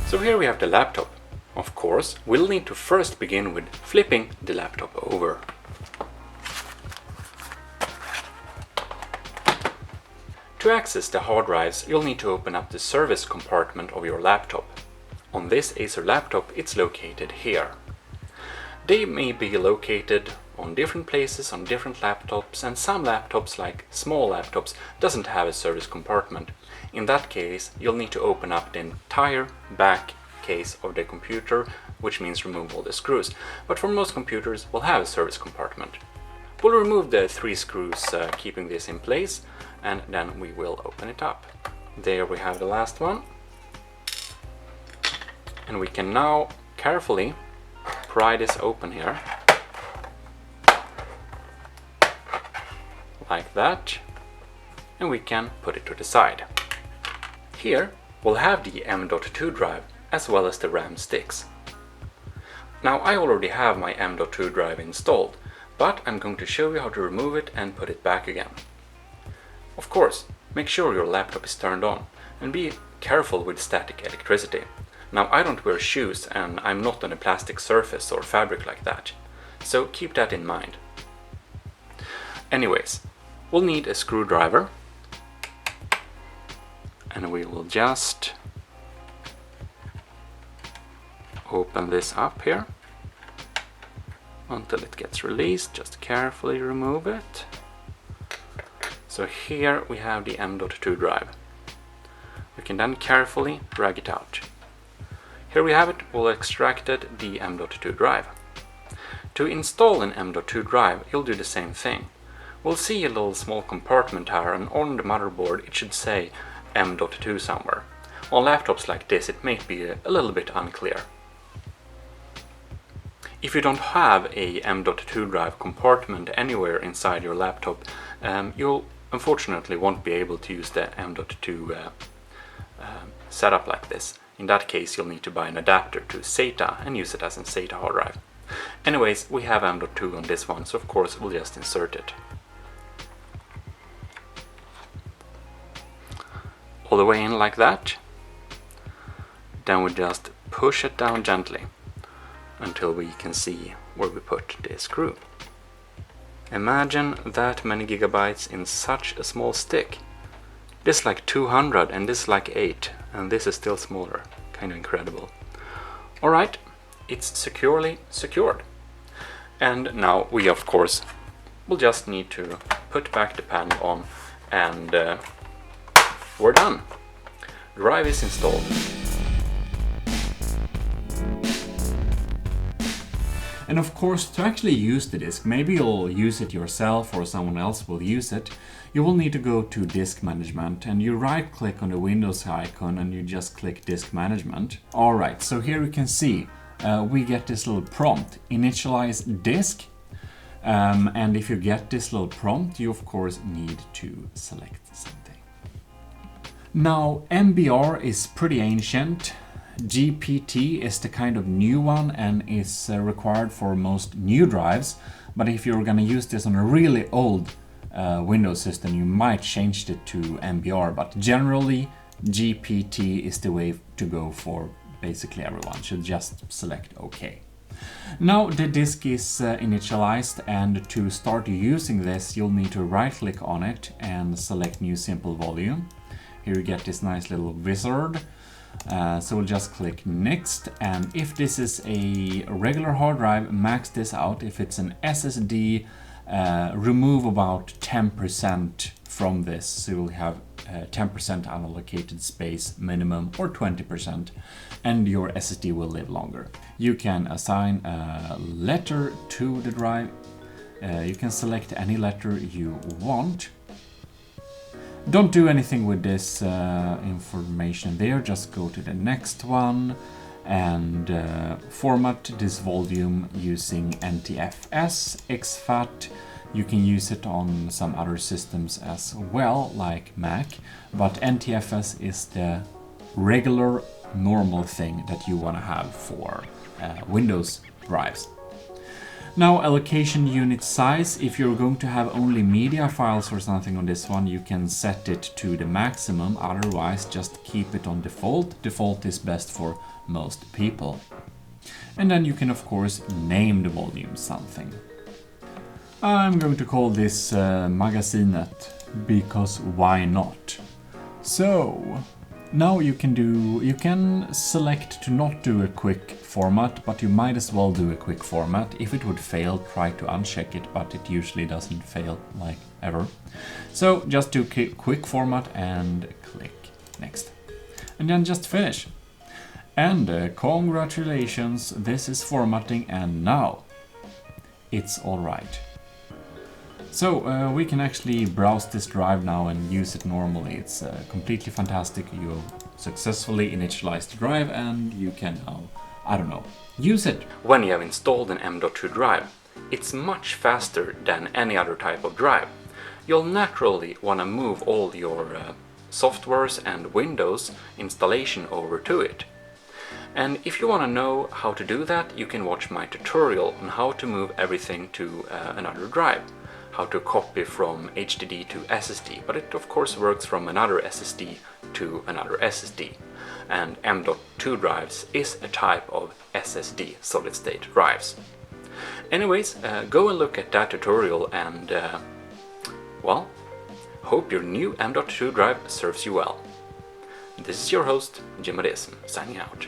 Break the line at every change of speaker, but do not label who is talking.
So here we have the laptop. Of course, we'll need to first begin with flipping the laptop over. To access the hard drives, you'll need to open up the service compartment of your laptop. On this Acer laptop, it's located here. They may be located on different places on different laptops, and some laptops, like small laptops, doesn't have a service compartment. In that case, you'll need to open up the entire back case of the computer, which means remove all the screws. But for most computers, we'll have a service compartment. We'll remove the 3 screws keeping this in place, and then we will open it up. There we have the last one. And we can now carefully pry this open here. Like that. And we can put it to the side. Here we'll have the M.2 drive as well as the RAM sticks. Now I already have my M.2 drive installed, but I'm going to show you how to remove it and put it back again. Of course, make sure your laptop is turned on and be careful with static electricity. Now I don't wear shoes and I'm not on a plastic surface or fabric like that, so keep that in mind. Anyways, we'll need a screwdriver, and we will just open this up here until it gets released. Just carefully remove it. So here we have the M.2 drive. We can then carefully drag it out. Here we have it, we'll extracted the M.2 drive. To install an M.2 drive, you'll do the same thing. We'll see a little small compartment here, and on the motherboard it should say M.2 somewhere. On laptops like this it may be a little bit unclear. If you don't have a M.2 drive compartment anywhere inside your laptop, you'll unfortunately won't be able to use the M.2 setup like this. In that case, you'll need to buy an adapter to SATA and use it as a SATA hard drive. Anyways, we have M.2 on this one, so of course we'll just insert it. All the way in like that. Then we just push it down gently until we can see where we put the screw. Imagine that many gigabytes in such a small stick. This is like 200 and this is like 8, and this is still smaller. Kind of incredible. Alright, it's securely secured. And now we of course will just need to put back the panel on, and we're done. Drive is installed.
And of course, to actually use the disk, maybe you'll use it yourself or someone else will use it, you will need to go to Disk Management, and you right click on the Windows icon and you just click Disk Management. Alright, so here you can see we get this little prompt, Initialize Disk. And if you get this little prompt, you of course need to select something. Now, MBR is pretty ancient. GPT is the kind of new one and is required for most new drives, but if you're going to use this on a really old Windows system, you might change it to MBR, but generally GPT is the way to go for basically everyone. Should just select OK. Now the disk is initialized, and to start using this you'll need to right click on it and select New Simple Volume. Here you get this nice little wizard. So we'll just click Next, and if this is a regular hard drive, max this out. If it's an SSD, remove about 10% from this, so you'll have 10% unallocated space minimum, or 20%, and your SSD will live longer. You can assign a letter to the drive. You can select any letter you want. Don't do anything with this information there, just go to the next one and format this volume using NTFS, exFAT. You can use it on some other systems as well, like Mac, but NTFS is the regular, normal thing that you want to have for Windows drives. Now, allocation unit size, if you're going to have only media files or something on this one, you can set it to the maximum, otherwise just keep it on default. Default is best for most people. And then you can of course name the volume something. I'm going to call this Magasinet, because why not? So, now you can select to not do a quick format, but you might as well do a quick format. If it would fail, try to uncheck it, but it usually doesn't fail, like ever. So just do quick format and click next. And then just finish. And congratulations, this is formatting, and now it's alright. So we can actually browse this drive now and use it normally. It's completely fantastic. You successfully initialized the drive and you can now, I don't know, use it.
When you have installed an M.2 drive, it's much faster than any other type of drive. You'll naturally want to move all your softwares and Windows installation over to it. And if you want to know how to do that, you can watch my tutorial on how to move everything to another drive. How to copy from HDD to SSD, but it of course works from another SSD to another SSD. And M.2 drives is a type of SSD, solid state drives. Anyways, go and look at that tutorial and, well, hope your new M.2 drive serves you well. This is your host, GMODISM, signing out.